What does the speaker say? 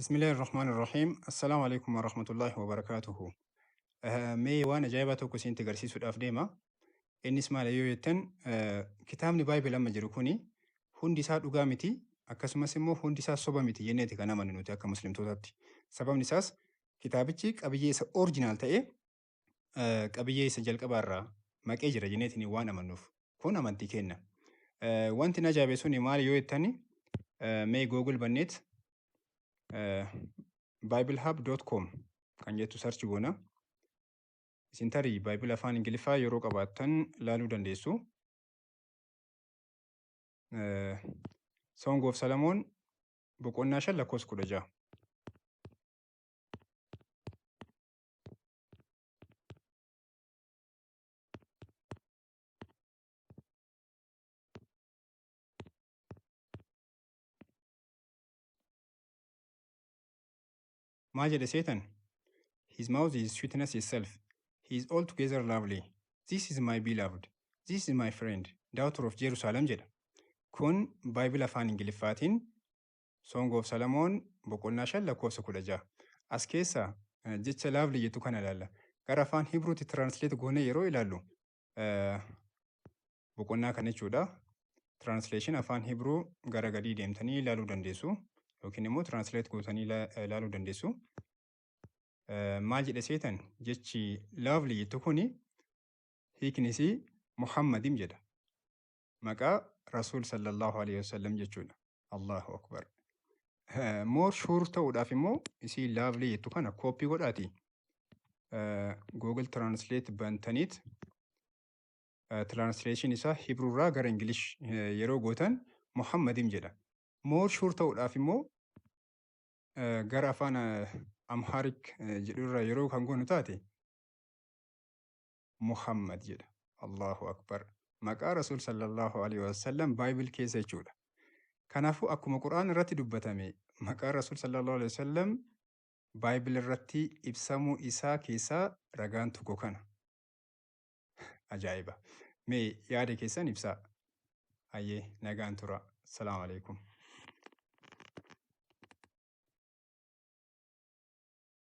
بسم الله الرحمن الرحيم السلام عليكم ورحمة الله وبركاته. مي وانا جايباتو كسين تقرسي سود أفديما إني اسمع ليو يتن كتابني بايبل لما جركوني هندي سات أقامتي أكسم سمو هندي سات صوبامتي جنتي كنا من نوتي أكا مسلم توتاتي سبب نساس كتابتك أبي يس أورجينال تأي أبي يس جل كبارة ما كأجر جنتي وانا منوف كونا منتي كنا وانت نجابي سوني مال يو يتني مي جوجل بنيت biblehub.com kan jettu sarchi goona. Isin tarii baayibila afaan Ingiliffaa yeroo qabaattan laaluu dandeessu. Song of Solomon boqonnaa 5 lakkoofsa 16. Maal jedhe seetan? His mouth is sweetness itself. He is altogether lovely. This is my beloved. This is my friend. Daughter of Jerusalem jedha. Kun baayibila afaan Ingiliffaatiin Song of Solomon boqonnaa 5 lakkoofsa 16. As keessa jecha lovely jettu kana ilaalla. Gara afaan Hibruutti translate goonee yeroo ilaallu boqonnaa kana jechuudha. Translation afaan Hibruu gara gadii deemtanii ilaaluu dandeessu. Yookiin immoo translate gootanii ilaaluu dandeessu. Maal jedhe seetan jechi lovely jettu kuni hiiknisi Muhammadim jedha. Maqaa Rasuul sallallahu alaihi wasallam jechuudha. Allahu akbar. More sure ta'uudhaaf immoo isii lovely jettu kana copy godhaati. Google Translate bantaniit translation isaa Hibruurraa gara English yeroo gootan Muhammadim jedha. More sure ta'uudhaaf immoo gara afaan Amharic jedhurra yeroo kan goonu taate Muhammad jedha. Allahu akbar. Maqaa Rasuul sallallahu alaihi wasallam Bible keessa jechuudha. Kanaafuu akkuma Qur'aan irratti dubbatame maqaa Rasuul sallallahu alaihi wasallam Bible irratti ibsamuu isaa keessaa ragaan tokko kana. Ajaa'iba. Mee yaada keessan ibsaa. Hayyee nagaan tura. Assalaamu alaikum.